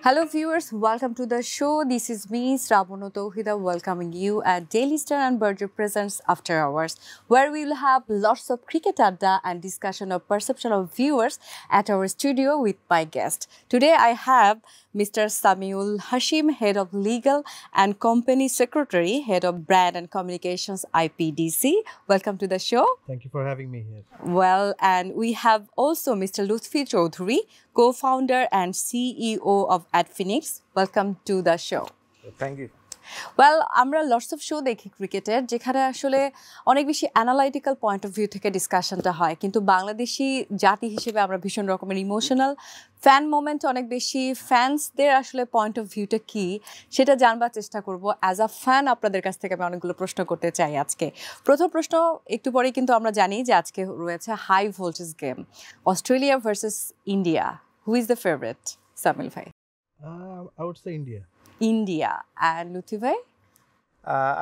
Hello viewers, welcome to the show. This is me, Srabono Tauhida, welcoming you at Daily Star and Berger Presents After Hours, where we will have lots of cricket adda and discussion of perception of viewers at our studio with my guest. Today I have Mr. Samiul Hashim, Head of Legal and Company Secretary, Head of Brand and Communications, IPDC. Welcome to the show. Thank you for having me here. Well, and we have also Mr. Lutfi Choudhury, co-founder and CEO of AdPhoenix. Welcome to the show. Thank you. Well, আমরা lots of show দেখি ক্রিকেটের যেখানে আসলে অনেক বেশি analytical point of view থেকে ডিসকাশনটা হয়, কিন্তু বাংলাদেশি জাতি হিসেবে আমরা ভীষণ রকমের ইমোশনাল ফ্যান মোমেন্ট, অনেক বেশি ফ্যান্সদের আসলে পয়েন্ট অফ ভিউটা কি সেটা জানবার চেষ্টা করব। অ্যাজ আ ফ্যান আপনাদের কাছ থেকে আমি অনেকগুলো প্রশ্ন করতে চাই আজকে। প্রথম প্রশ্ন, একটু পরেই কিন্তু আমরা জানি যে আজকে রয়েছে high voltage game, Australia versus India. Who is the favourite, Samil ভাই? I would say India. India. And Luthi ভাই?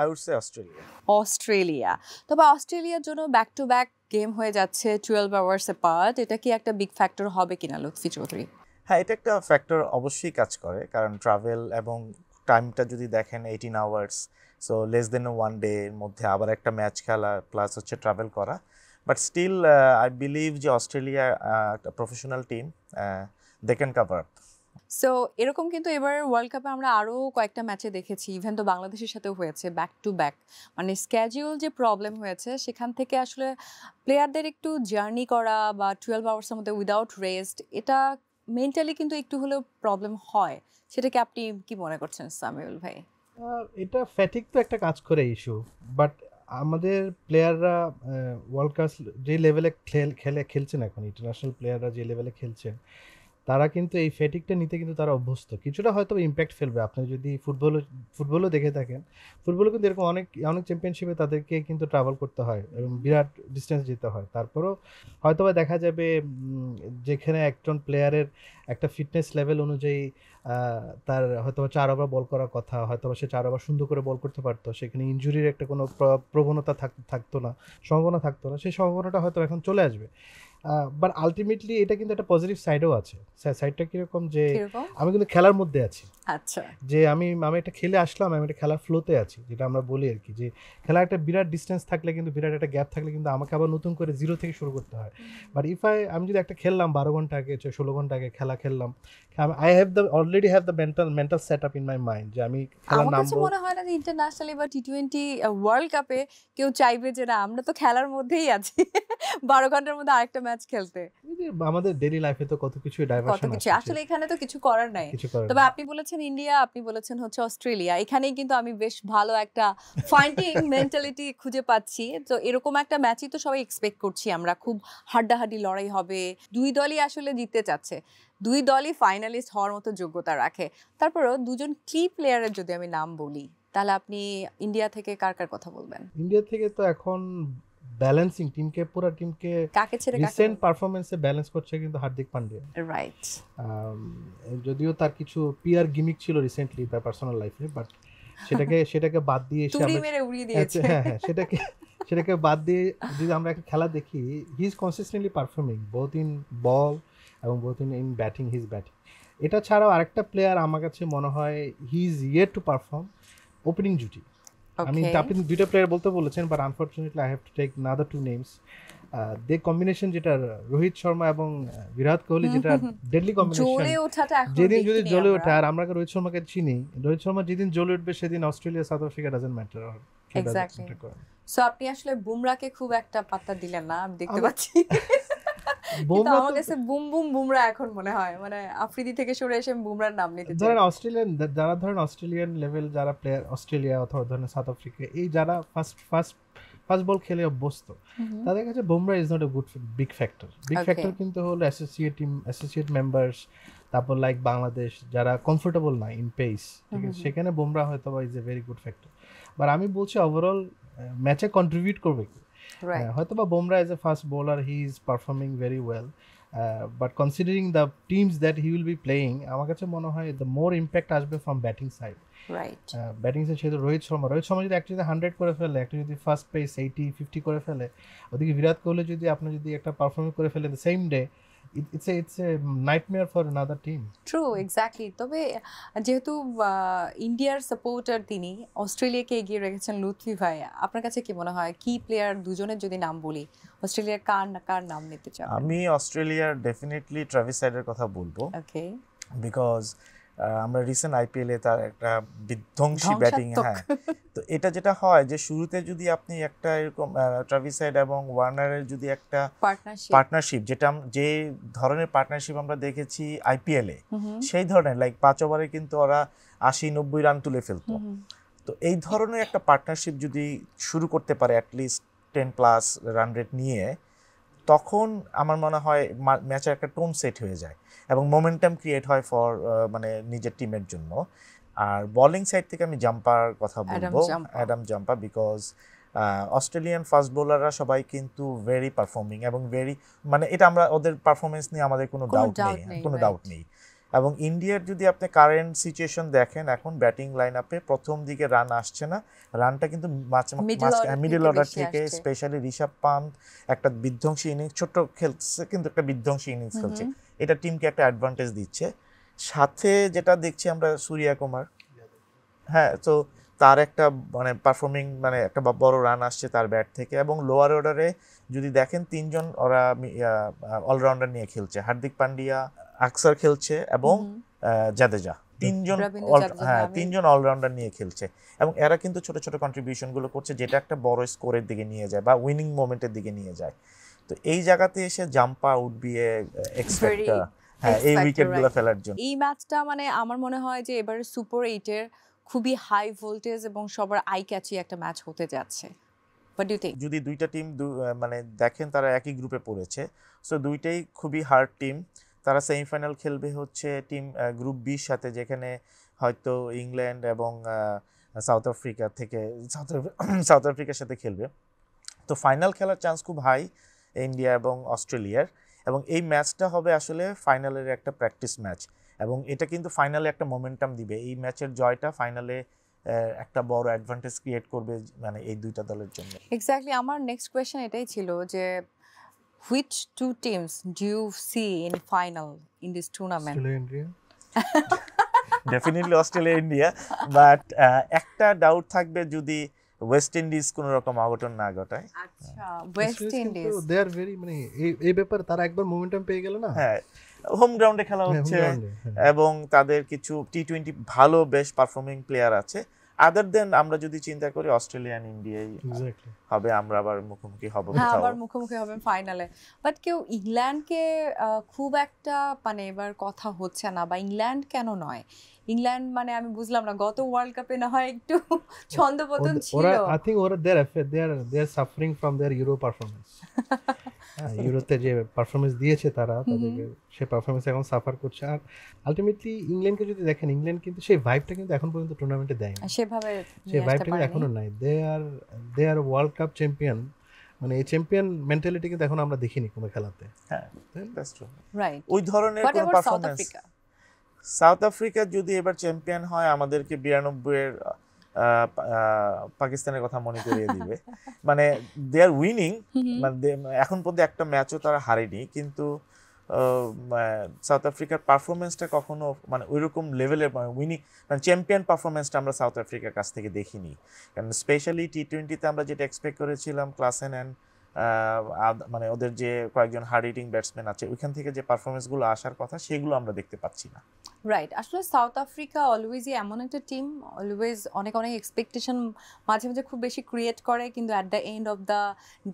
I would say Australia. Australia. তবে অস্ট্রেলিয়ার জন্য ব্যাক টু ব্যাক গেম হয়ে যাচ্ছে 12 আওয়ার্স অ্যাপার্ট, এটা কি একটা বিগ ফ্যাক্টর হবে কিনা লুৎফি চৌধুরী? হ্যাঁ, এটা একটা ফ্যাক্টর অবশ্যই কাজ করে, কারণ ট্রাভেল এবং টাইমটা যদি দেখেন 18 hours, so less than 1 day এর মধ্যে আবার একটা ম্যাচ খেলা প্লাস হচ্ছে ট্রাভেল করা। বাট স্টিল আই বিলিভ যে অস্ট্রেলিয়া একটা professional team, they can cover up. So এরকম কিন্তু এবার ওয়ার্ল্ড কাপে আমরা আরও কয়েকটা ম্যাচে দেখেছি, ইভেন তো বাংলাদেশের সাথেও হয়েছে ব্যাক টু ব্যাক, মানে স্ক্যাডিউল যে প্রবলেম হয়েছে সেখান থেকে আসলে প্লেয়ারদের একটু জার্নি করা বা 12 আওয়ার্সের মধ্যে উইদাউট রেস্ট, এটা মেন্টালি কিন্তু একটু হলেও প্রবলেম হয়। সেটাকে আপনি কি মনে করছেন সামিউল ভাই? এটা ফ্যাটিক তো একটা কাজ করে ইস্যু, বাট আমাদের প্লেয়াররা ওয়ার্ল্ড কাপ যে লেভেলে খেলছেন এখন, ইন্টারন্যাশনাল প্লেয়াররা যে লেভেলে খেলছেন, তারা কিন্তু এই ফ্যাটিকটা নিতে কিন্তু তারা অভ্যস্ত। কিছুটা হয়তো ইম্প্যাক্ট ফেলবে। আপনি যদি ফুটবলও দেখে থাকেন, ফুটবলও কিন্তু এরকম অনেক চ্যাম্পিয়নশিপে তাদেরকে কিন্তু ট্রাভেল করতে হয় এবং বিরাট ডিস্টেন্স যেতে হয়। তারপরেও হয়তো বা দেখা যাবে যেখানে একজন প্লেয়ারের একটা ফিটনেস লেভেল অনুযায়ী তার হয়তো 4 ওভার বল করার কথা, হয়তো সে 4 ওভার সুন্দর করে বল করতে পারতো, সেখানে ইনজুরির একটা কোনো প্রবণতা থাকতো না, সম্ভাবনা থাকতো না, সেই সম্ভাবনাটা হয়তো এখন চলে আসবে। বাট আলটিমেটলি এটা কিন্তু একটা পজিটিভ সাইডও আছে। সাইডটা কিরকম, যে আমি কিন্তু খেলার মধ্যে আছি। আচ্ছা, যে আমি একটা খেলে আসলাম, আমি একটা খেলার ফ্লোতে আছি, যেটা আমরা বলি আর কি, যে খেলা একটা বিরাট ডিস্টেন্স থাকলে কিন্তু, বিরাট একটা গ্যাপ থাকলে কিন্তু আমাকে আবার নতুন করে জিরো থেকে শুরু করতে হয়। বাট আমি যদি একটা খেললাম 12 ঘন্টা আগে, 16 ঘন্টা আগে খেলা খেললাম, I already have the mental set up in my mind যে আমি খেলার নামবো। আমার মনে হয় না যে ইন্টারন্যাশনালি বা টি20 ওয়ার্ল্ড কাপে কেউ চাইবে যে না আমরা তো খেলার মধ্যেই আছি 12 ঘন্টার মধ্যে আরেকটা ম্যাচ খেলতে। আমাদের ডেইলি লাইফে তো কত কিছু ডাইভারশন আছে, আসলে এখানে তো কিছু করার নাই। তবে আপনি বলেছেন ইন্ডিয়া, আপনি বলেছেন হচ্ছে অস্ট্রেলিয়া, এখানেই কিন্তু আমি বেশ ভালো একটা ফাইটিং মেন্টালিটি খুঁজে পাচ্ছি। তো এরকম একটা ম্যাচই তো সবাই এক্সপেক্ট করছি আমরা, খুব হাড্ডাহাড্ডি লড়াই হবে, দুই দলই আসলে জিততে চাচ্ছে, দুই দলই ফাইনালিস্ট হওয়ার মতো যোগ্যতা রাখে। তারপরও দুজন কি প্লেয়ারের যদি আমি নাম বলি, তাহলে আপনি ইন্ডিয়া থেকে কার কার কথা বলবেন? ইন্ডিয়া থেকে তো এখন ব্যালেন্সিং টিমকে, পুরো টিমকে কাকে ছেড়ে রিসেন্ট পারফরম্যান্সে ব্যালেন্স করছে কিন্তু হার্দিক পান্ডিয়া। রাইট। যদিও তার কিছু পিআর গিমিক ছিল রিসেন্টলি তার পার্সোনাল লাইফে, বাট সেটাকে বাদ দিয়ে হ্যাঁ সেটাকে বাদ দিয়ে যদি আমরা একটা খেলা দেখি, he is consistently performing both in ball এবং both in batting, his batting. এটা ছাড়াও আরেকটা প্লেয়ার আমার কাছে মনে হয় he is yet to perform opening জুটি। আপনি দুইটা প্লেয়ার বলতে বলেছেন, but unfortunately I have to take another two names. The combination, যেটা রোহিত শর্মা এবং বিরাট কোহলি, যেটা ডেডলি কম্বিনেশন, যেদিন যদি জ্বলে ওঠে, আর আমরা রোহিত শর্মাকে চিনি, রোহিত শর্মা যেদিন জ্বলে উঠবে সেদিন Australia south Africa doesn't matter. Exactly. So আপনি আসলে বুমরাকে খুব একটা পাত্তা দিলেন না, আমি দেখতে পাচ্ছি। আমার কাছে বুমরা এখন মনে হয়, মানে আফ্রিদি থেকে সরে এসে বুমরার নাম নিতে চাই। ধরেন অস্ট্রেলিয়ান লেভেল যারা প্লেয়ার, অস্ট্রেলিয়া অথবা ধরেন সাউথ আফ্রিকা, এই যারা ফার্স্ট বল খেলে অভ্যস্ত, তাদের কাছে Bumrah is not a good big factor. Big factor কিন্তু হলো অ্যাসোসিয়েট মেম্বার্স, তারপর লাইক বাংলাদেশ যারা কমফোর্টেবল না ইন পেস, ঠিক আছে, সেখানে বুমরা হয়তো বা is a very good factor. But আমি বলছি ওভারঅল ম্যাচে কন্ট্রিবিউট করবে কি, হয়তো বা Bumrah as a fast bowler he is performing very well, but considering the teams that he will be playing, আমার কাছে মনে হয় দ্য মোর ইম্প্যাক্ট আসবে from batting side. Batting side সেহেতু রোহিত শর্মা যদি একটা 100 করে ফেলে, একটা যদি ফার্স্ট পেস 80-50 করে ফেলে, ওদিকে বিরাট কোহলি যদি আপনি যদি একটা পারফর্মিং করে ফেলে the same day, it's a nightmare for another team. True exactly. তবে যেহেতু ইন্ডিয়ার সাপোর্টার, তিনি অস্ট্রেলিয়াকে এগিয়ে রেখেছেন লুৎফি ভাই। আপনার কাছে কি মনে হয় কি প্লেয়ার দুজনের যদি নাম বলি, অস্ট্রেলিয়ার কার নাম নিতে চান? আমি অস্ট্রেলিয়ার ডেফিনেটলি ট্রাভিস সাইডের কথা বলবো, ওকে, বিকজ আমরা রিসেন্ট আইপিএল এ তার একটা বিধ্বংসী ব্যাটিং, হ্যাঁ। তো এটা যেটা হয় যে শুরুতে যদি আপনি একটা এরকম ট্রাভিস সাইড এবং ওয়ার্নারের যদি একটা পার্টনারশিপ, যেটা যে ধরনের পার্টনারশিপ আমরা দেখেছি আইপিএল এ, সেই ধরনের লাইক 5 ওভারে কিন্তু ওরা 80-90 রান তুলে ফেলতো। তো এই ধরনের একটা পার্টনারশিপ যদি শুরু করতে পারে অ্যাটলিস্ট 10+ রান রেট নিয়ে, তখন আমার মনে হয় ম্যাচের একটা টোন সেট হয়ে যায় এবং মোমেন্টাম ক্রিয়েট হয় ফর মানে নিজের টিমের জন্য। আর বোলিং সাইড থেকে আমি জাম্পার কথা বলবো, Adam Zampa, because Australian fast বোলাররা সবাই কিন্তু ভেরি পারফর্মিং এবং ভেরি, মানে এটা আমরা ওদের পারফরমেন্স নিয়ে আমাদের কোনো ডাউট নেই। এবং ইন্ডিয়ার যদি আপনি কারেন্ট সিচুয়েশন দেখেন, এখন ব্যাটিং লাইন আপে প্রথম দিকে রান আসছে না, রানটা কিন্তু মিডল অর্ডার থেকে, স্পেশালি ঋষভ পান্ত একটা বিধ্বংসী ইনিংস, ছোট্ট খেলছে কিন্তু একটা বিধ্বংসী ইনিংস খেলছে, এটা টিমকে একটা অ্যাডভান্টেজ দিচ্ছে। সাথে যেটা দেখছি আমরা সূর্য কুমার, হ্যাঁ, তো তার একটা মানে পারফর্মিং, মানে একটা বড় রান আসছে তার ব্যাট থেকে। এবং লোয়ার অর্ডারে যদি দেখেন 3জন ওরা অলরাউন্ডার নিয়ে খেলছে, হার্দিক পান্ডিয়া, আকসার খেলছে এবং জাদেজা, 3জন অলরাউন্ডার নিয়ে খেলছে এবং এরা কিন্তু ছোট ছোট কন্ট্রিবিউশন গুলো করছে, যেটা একটা বড় স্কোরের দিকে নিয়ে যায় বা উইনিং মোমেন্টের দিকে নিয়ে যায়। তো এই জায়গাতে এসে জাম্পা উড বি এক্সপেক্টার, হ্যাঁ, এই উইকেটগুলো ফেলার জন্য। এই ম্যাচটা মানে আমার মনে হয় যে এবারে সুপার 8-এর খুবই হাই ভোল্টেজ এবং সবার আই ক্যাচি একটা ম্যাচ হতে যাচ্ছে। What do you think? যদি দুইটা টিম মানে দেখেন তারা একই গ্রুপে পড়েছে, সো দুইটাই খুবই হার্ড টিম। তারা সেমিফাইনাল খেলবে হচ্ছে টিম গ্রুপ বির সাথে, যেখানে হয়তো ইংল্যান্ড এবং সাউথ আফ্রিকার সাথে খেলবে। তো ফাইনাল খেলার চান্স খুব হাই ইন্ডিয়া এবং অস্ট্রেলিয়ার, এবং এই ম্যাচটা হবে আসলে ফাইনালের একটা প্র্যাকটিস ম্যাচ, এবং এটা কিন্তু ফাইনালে একটা মোমেন্টাম দিবে। এই ম্যাচের জয়টা ফাইনালে একটা বড় অ্যাডভান্টেজ ক্রিয়েট করবে মানে এই দুইটা দলের জন্য। এক্স্যাক্টলি, আমার নেক্সট কোয়েশ্চেন এটাই ছিল যে which two teams do you see in final in this tournament? Definitely Australia, India, but একটা ডাউট থাকবে যদি ওয়েস্ট ইন্ডিজ কোনো রকম অঘটন না ঘটায়। আচ্ছা, West Indies they are very, মানে এই ব্যাপারে তারা একবার মোমেন্টাম পেয়ে গেল না, হ্যাঁ, হোম গ্রাউন্ডে খেলা হচ্ছে এবং তাদের কিছু টি20 ভালো বেশ পারফর্মিং প্লেয়ার আছে। আদার দেন আমরা যদি চিন্তা করি অস্ট্রেলিয়ান ইন্ডিয়াই হবে, আমরা আবার মুখোমুখি হব, আবার মুখোমুখি হবেন ফাইনালে। বাট কেউ ইংল্যান্ডকে খুব একটা মানে এবার কথা হচ্ছে না, বা ইংল্যান্ড কেন নয়? ইংল্যান্ড মানে আমি বুঝলাম না, গত ওয়ার্ল্ড কাপে না হয় একটু ছন্দপতন ছিল। আই থিংক ওরা they are suffering from their Euro performance. ইউরোতে যে পারফরম্যান্স দিয়েছে তারা, তাদেরকে সেই পারফরম্যান্স এখন সাফার করছে। আর আলটিমেটলি ইংল্যান্ডকে যদি দেখেন, ইংল্যান্ড কিন্তু সেই ভাইবটা কিন্তু এখন পর্যন্ত টুর্নামেন্টে দেয়নি, সেভাবে সেই ভাইবটা কিন্তু এখনো নাই। দে আর ওয়ার্ল্ড কাপ চ্যাম্পিয়ন, মানে এই চ্যাম্পিয়ন মেন্টালিটি কিন্তু এখন আমরা দেখিনি কোনো খেলাতে। হ্যাঁ, দ্যাটস ট্রু, রাইট। ওই ধরনের কোনো পারফরম্যান্স সাউথ আফ্রিকা যদি এবার চ্যাম্পিয়ন হয়, আমাদেরকে 92-এর পাকিস্তানের কথা মনে করিয়ে দিবে। মানে দে আর উইনিং, মানে এখন পর্যন্ত একটা ম্যাচও তারা হারেনি, কিন্তু সাউথ আফ্রিকার পারফরমেন্সটা কখনো মানে ওইরকম লেভেলের উইনিং মানে চ্যাম্পিয়ন পারফরমেন্সটা আমরা সাউথ আফ্রিকার কাছ থেকে দেখিনি। কারণ স্পেশালি টি20তে আমরা যেটা এক্সপেক্ট করেছিলাম, ক্লাসেন অ্যান্ড মানে ওদের যে কয়েকজন হার্ড হিটিং ব্যাটসম্যান আছে, ওইখান থেকে যে পারফরমেন্সগুলো আসার কথা সেগুলো আমরা দেখতে পাচ্ছি না। রাইট, আসলে সাউথ আফ্রিকা অলওয়েজই এমন একটা টিম, অলওয়েজ অনেক এক্সপেকটেশন মাঝে মাঝে খুব বেশি ক্রিয়েট করে, কিন্তু at the end of the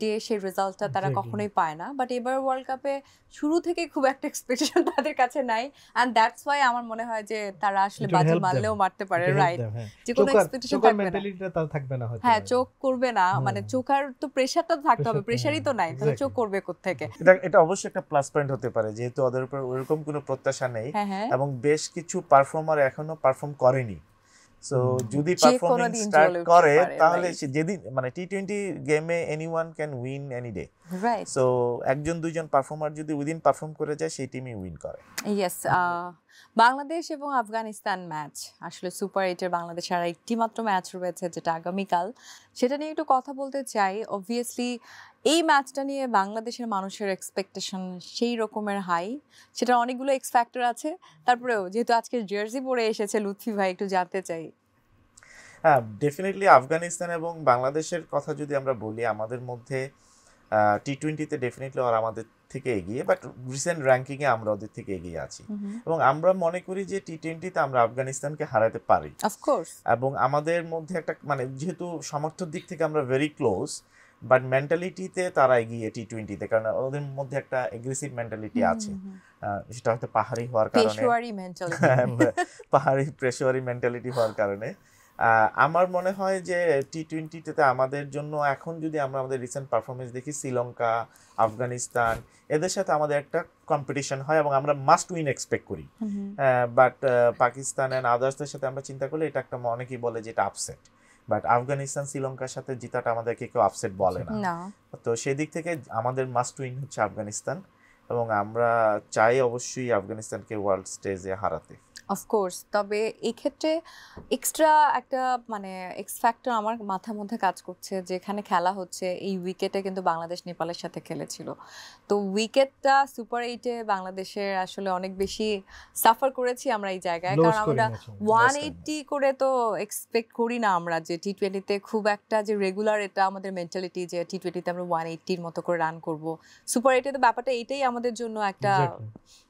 day সেই রেজাল্টটা তারা কখনোই পায় না। বাট এবার ওয়ার্ল্ড কাপে শুরু থেকে খুব একটা এক্সপেকটেশন তাদের কাছে নাই, অ্যান্ড দ্যাটস ওয়াই আমার মনে হয় যে তারা আসলে বাজি মারলেও মারতে পারে। রাইট, যে কোনো এক্সপেকটেশন থাকবে না, হ্যাঁ, চোখ করবে না, মানে চোখার তো প্রেশারটা থাকতে হবে, প্রেশারই তো নাই, তাহলে চোখ করবে কোত্থেকে? এটা অবশ্যই একটা প্লাস পয়েন্ট হতে পারে, যেহেতু ওদের উপর ওইরকম কোনো প্রত্যাশা নেই এবং বেশ কিছু পারফর্মার এখনো পারফর্ম করেনি। সো যদি পারফর্মিং স্টার্ট করে, তাহলে যেদিন মানে টি20 গেমে anyone can win any day. Right, so একজন দুইজন পারফর্মার যদি উইদিন পারফর্ম করে যায়, সেই টিমই উইন করে। ইয়েস, বাংলাদেশ এবং আফগানিস্তান ম্যাচ, আসলে সুপার 8-এর বাংলাদেশের আর একটি মাত্র ম্যাচ রয়েছে যেটা আগামীকাল, সেটা নিয়ে একটু কথা বলতে চাই। অবভিয়াসলি এই ম্যাচটা নিয়ে বাংলাদেশের মানুষের এক্সপেকটেশন সেই রকমের হাই, সেটা অনেকগুলো এক্স ফ্যাক্টর আছে। তারপরেও যেহেতু আজকে জার্সি পরে এসেছে লুৎফি ভাই, একটু জানতে চাই। হ্যাঁ, ডেফিনেটলি আফগানিস্তান এবং বাংলাদেশের কথা যদি আমরা বলি, আমাদের মধ্যে টি-20-তে ডেফিনেটলি ওরা আমাদের থেকে এগিয়ে, বাট রিসেন্ট র্যাঙ্কিংয়ে আমরা ওদের থেকে এগিয়ে আছি এবং আমরা মনে করি যে টি-20-তে আমরা আফগানিস্তানকে হারাতে পারি। অফকোর্স। এবং আমাদের মধ্যে একটা মানে যেহেতু সামর্থ্যের দিক থেকে আমরা ভেরি ক্লোজ, বাট মেন্টালিটিতে তারা এগিয়ে টি-20-তে, কারণ ওদের মধ্যে একটা এগ্রেসিভ মেন্টালিটি আছে। সেটা হয়তো পাহাড়ি হওয়ার কারণে, পাহাড়ি প্রেশারি মেন্টালিটি হওয়ার কারণে আমার মনে হয় যে টি-20-তে আমাদের জন্য এখন যদি আমরা আমাদের রিসেন্ট পারফরমেন্স দেখি, শ্রীলঙ্কা, আফগানিস্তান এদের সাথে আমাদের একটা কম্পিটিশন হয় এবং আমরা মাস্ট উইন এক্সপেক্ট করি। বাট পাকিস্তান অ্যান্ড আদার্সদের সাথে আমরা চিন্তা করলে এটা একটা, অনেকেই বলে যে এটা আপসেট, বাট আফগানিস্তান শ্রীলঙ্কার সাথে জিতাটা আমাদেরকে কেউ আপসেট বলে না। তো সেই দিক থেকে আমাদের মাস্ট উইন হচ্ছে আফগানিস্তান এবং আমরা চাই অবশ্যই আফগানিস্তানকে ওয়ার্ল্ড স্টেজে হারাতে। অফকোর্স। তবে এই ক্ষেত্রে এক্সট্রা একটা মানে এক্স ফ্যাক্টর আমার মাথার মধ্যে কাজ করছে, যেখানে খেলা হচ্ছে এই উইকেটে কিন্তু বাংলাদেশ নেপালের সাথে খেলেছিল। তো উইকেটটা সুপার 8-এ বাংলাদেশের আসলে অনেক বেশি সাফার করেছি আমরা এই জায়গায়, কারণ আমরা 180 করে তো এক্সপেক্ট করি না আমরা যে টি-20-তে খুব একটা যে রেগুলার, এটা আমাদের মেন্টালিটি যে টি-20-তে আমরা 180-র মতো করে রান করব। সুপার 8-এ তো ব্যাপারটা এইটাই আমাদের জন্য একটা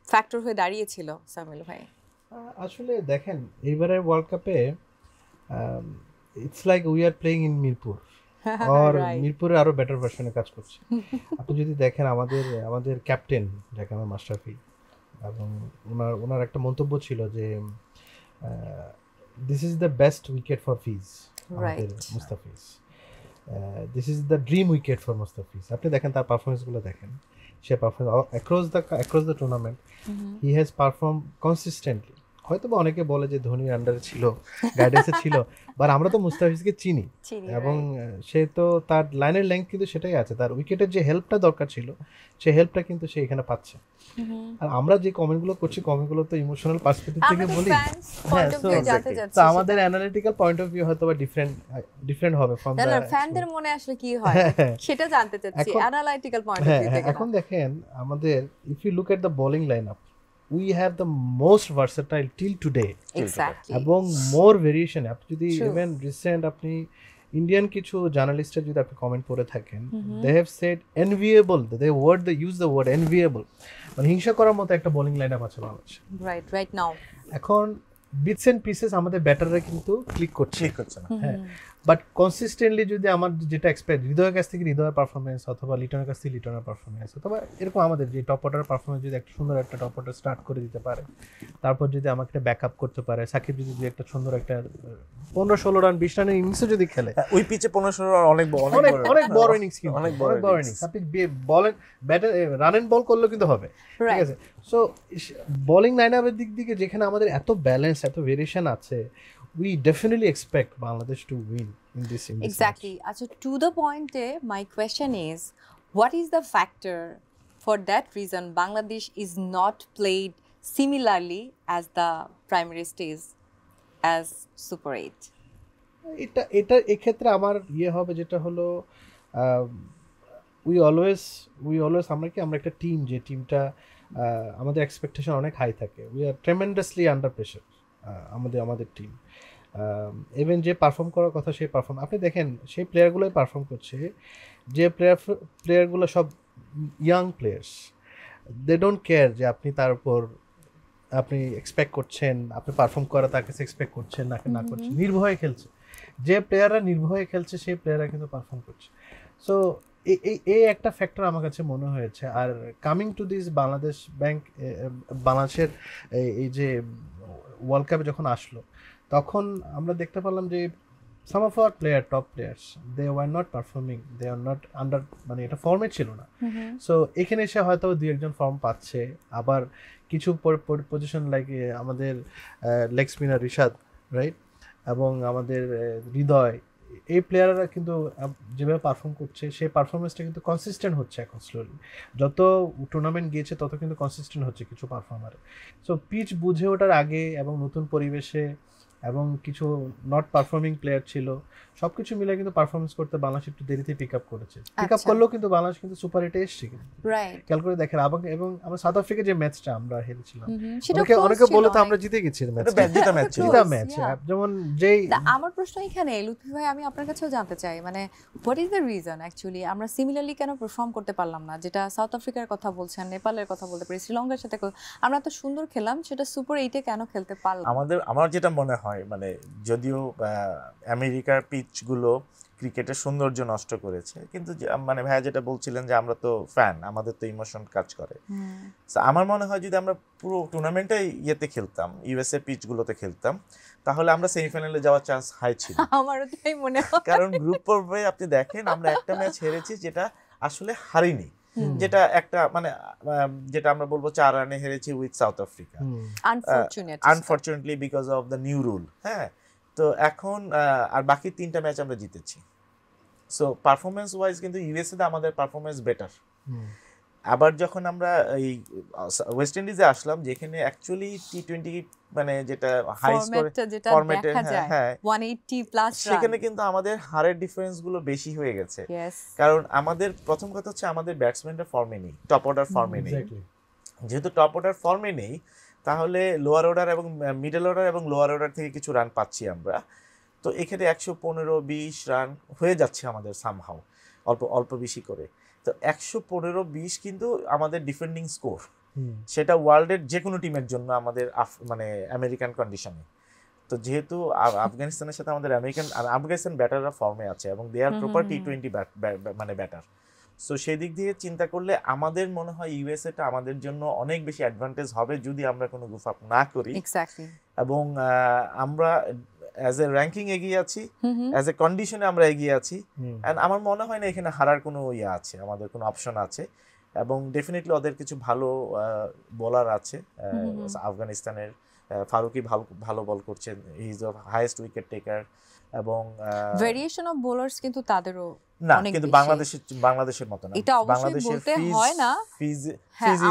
ফ্যাক্টর হয়ে দাঁড়িয়েছিল। সামিল ভাই, আসলে দেখেন এইবারে ওয়ার্ল্ড কাপে it's like we are playing in Mirpur, আর মিরপুরে আরো বেটার ভার্সনে কাজ করছে। আপনি যদি দেখেন আমাদের ক্যাপ্টেন যাকে আমার মাশরাফি, এবং ওনার একটা মন্তব্য ছিল যে this is the best wicket for Fizz, আমাদের Mustafiz, this is the dream wicket for Mustafiz. আপনি দেখেন তার পারফরমেন্সগুলো দেখেন, সে performance across the tournament he has perform consistently. হয়তো বা অনেকে বলে যে ধোনির আন্ডারে ছিল, গাইডেন্সে ছিল, বাট আমরা তো মুস্তাফিজকে চিনি এবং সে তো তার লাইনের লেংথ কিন্তু সেটাই আছে, তার উইকেটের যে হেল্পটা দরকার ছিল সেই হেল্পটা কিন্তু সে এখানে পাচ্ছে। আর আমরা যে কমেন্টগুলো করছি, কমেন্টগুলো তো ইমোশনাল পার্সপেক্টিভ থেকে বলি, তো আমাদের অ্যানালিটিক্যাল পয়েন্ট অফ ভিউ হয়তো বা ডিফারেন্ট হবে ফ্রম দ্য ফ্যানদের মনে আসলে কি হয় সেটা জানতে চাচ্ছি, অ্যানালিটিক্যাল পয়েন্ট অফ ভিউ থেকে। এখন দেখেন আমাদের, if you look at the bowling lineup, we have the most versatile till today. Exactly. এবং more variation. আপনি যদি even recent আপনি ইন্ডিয়ান কিছু জার্নালিস্টের যদি আপনি কমেন্ট করে থাকেন, they have said enviable, they use the word enviable, মানে হিংসা করার মতো একটা বোলিং লাইনআপ আছে বাংলাদেশে right now। এখন বিটস এন্ড পিসেস আমাদের ব্যাটাররা কিন্তু ক্লিক করছে না, হ্যাঁ, বাট কনসিস্টেন্টলি যদি আমার যেটা এক্সপেক্ট, হৃদয়ের কাছ থেকে হৃদয়ের পারফরমেন্স, অথবা লিটনের কাছ থেকে লিটনের পারফরমেন্স, অথবা এরকম আমাদের যে টপ অর্ডার পারফরমেন্স যদি একটা সুন্দর একটা টপ অর্ডার স্টার্ট করে দিতে পারে, তারপর যদি আমাকে একটা ব্যাকআপ করতে পারে, সাকিব যদি একটা সুন্দর একটা 15-16 রান 20 রানের ইনিংসও যদি খেলে, ওই পিচে 15-16 রান অনেক বড় ইনিংস, কিন্তু অনেক বড় ইনিংস। আপনি বলেন ব্যাটার রান এন্ড বল করলেও কিন্তু হবে, ঠিক আছে। সো বোলিং লাইনআপের দিক থেকে যেখানে আমাদের এত ব্যালেন্স, এত ভেরিয়েশন আছে, we definitely expect Bangladesh to win in this exactly match. So to the point, my question is, what is the factor for that reason Bangladesh is not played similarly as the primary stage as Super 8? এটা এক্ষেত্রে আমার হবে যেটা হলো, we always আমরা একটা team, যে টিমটা আমাদের এক্সপেকটেশন অনেক হাই থাকে, we are tremendously under pressure, আমাদের টিম। ইভেন যে পারফর্ম করার কথা সেই পারফর্ম, আপনি দেখেন সেই প্লেয়ারগুলোই পারফর্ম করছে, যে প্লেয়ারগুলো সব young players, they don't care যে আপনি তার উপর আপনি এক্সপেক্ট করছেন, আপনি পারফর্ম করা তার কাছে এক্সপেক্ট করছেন না করছেন, নির্ভয়ে খেলছে। যে প্লেয়াররা নির্ভয়ে খেলছে সেই প্লেয়াররা কিন্তু পারফর্ম করছে। সো এই একটা ফ্যাক্টর আমার কাছে মনে হয়েছে। আর কামিং টু দিস বাংলাদেশের এই যে ওয়ার্ল্ড কাপে যখন আসলো, তখন আমরা দেখতে পেলাম যে some of our top players, they were not performing, they are not under, মানে এটা ফর্মে ছিল না। সো এখানে এসে হয়তো দুই একজন ফর্ম পাচ্ছে, আবার কিছু পজিশন লাইক আমাদের লেগ স্পিনার রিশাদ, রাইট, এবং আমাদের হৃদয়, এই প্লেয়াররা কিন্তু যেভাবে পারফর্ম করছে সেই পারফরমেন্সটা কিন্তু কনসিস্টেন্ট হচ্ছে এখন স্লোলি। যত টুর্নামেন্ট গিয়েছে তত কিন্তু কনসিস্টেন্ট হচ্ছে কিছু পারফর্মার। সো পিচ বুঝে ওঠার আগে এবং নতুন পরিবেশে এবং কিছু নট পারফর্মিং প্লেয়ার ছিল, সবকিছু মিলে কিন্তু পারফরমেন্স করতে বাংলাদেশ একটু দেরিতে পিক আপ করেছে। পিক আপ করলেও কিন্তু বাংলাদেশ কিন্তু সুপার হিটে এসছে কিন্তু, খেয়াল করে দেখেন। এবং আমরা সাউথ আফ্রিকা যে ম্যাচটা আমরা হেরেছিলাম, অনেকে বলে তো আমরা জিতে গেছি ম্যাচ। যেমন যেই আমার প্রশ্ন এখানে লুৎফি ভাই, আমি আপনার কাছেও জানতে চাই, মানে what is the reason actually আমরা সিমিলারলি কেন পারফর্ম করতে পারলাম না? যেটা সাউথ আফ্রিকার কথা বলছেন, নেপালের কথা বলতে পারি, শ্রীলঙ্কার সাথে আমরা এত সুন্দর খেললাম, সেটা সুপার 8-এ কেন খেলতে পারলাম? আমার যেটা মনে হয়, মানে যদিও আমেরিকার পিচগুলো ক্রিকেটের সৌন্দর্য নষ্ট করেছে, কিন্তু মানে ভাইয়া যেটা বলছিলেন যে আমরা তো ফ্যান, আমাদের তো ইমোশন কাজ করে। আমার মনে হয় যদি আমরা পুরো টুর্নামেন্টটাই ইয়েতে খেলতাম, ইউএসএ পিচগুলোতে খেলতাম, তাহলে আমরা সেমিফাইনালে যাওয়ার চান্স হাই ছিল। আমারও তাই মনে হয়, কারণ গ্রুপ পর্বে আপনি দেখেন আমরা একটা ম্যাচ হেরেছি যেটা আসলে হারিনি, যেটা একটা মানে যেটা আমরা বলবো 4 রানে হেরেছি with South Africa, unfortunately because of the new rule. হ্যাঁ, তো এখন আর বাকি 3টা ম্যাচ আমরা জিতেছি। সো পারফরমেন্স ওয়াইজ কিন্তু ইউএসএ তে আমাদের পারফরমেন্স বেটার। আবার যখন আমরা এই ওয়েস্ট ইন্ডিজে আসলাম, যেখানে অ্যাকচুয়ালি টি20 মানে যেটা হাই স্কোর ফরম্যাটে, হ্যাঁ 180 প্লাস, সেখানে কিন্তু আমাদের হারের ডিফারেন্স গুলো বেশি হয়ে গেছে। কারণ আমাদের প্রথম কথা হচ্ছে আমাদের ব্যাটসম্যানরা ফর্মে নেই, টপ অর্ডার ফর্মে নেই। যেহেতু টপ অর্ডার ফর্মে নেই, তাহলে লোয়ার অর্ডার এবং মিডল অর্ডার এবং লোয়ার অর্ডার থেকে কিছু রান পাচ্ছি আমরা। তো এখানে 115-20 রান হয়ে যাচ্ছে আমাদের সামহাউ, অল্প বেশি করে। তো 115-20 কিন্তু আমাদের ডিফেন্ডিং স্কোর, সেটা ওয়ার্ল্ডের যে কোনো টিমের জন্য আমাদের মানে আমেরিকান কন্ডিশনে। তো যেহেতু আফগানিস্তানের সাথে আমাদের আফগানিস্তান ব্যাটাররা ফর্মে আছে এবং দে আর প্রপার টি20 মানে ব্যাটার। সো সেই দিক দিয়ে চিন্তা করলে আমাদের মনে হয় ইউএসএটা আমাদের জন্য অনেক বেশি অ্যাডভান্টেজ হবে যদি আমরা কোনো গুফ আপ না করি। এবং আমরা অ্যাজ এ র্যাঙ্কিং এগিয়ে আছি, অ্যাজ এ কন্ডিশনে আমরা এগিয়ে আছি। এন্ড আমার মনে হয় না এখানে হারার কোনো ইয়ে আছে, আমাদের কোনো অপশন আছে। এবং ডেফিনেটলি ওদের কিছু ভালো বোলার আছে। আফগানিস্তানের ফারুকি ভালো বল করছেন, he is the highest wicket taker. এবং ভেরিয়েশন অফ বোলারস কিন্তু তাদেরও না, কিন্তু বাংলাদেশের মত না। এটা অবশ্যই বলতে হয় না,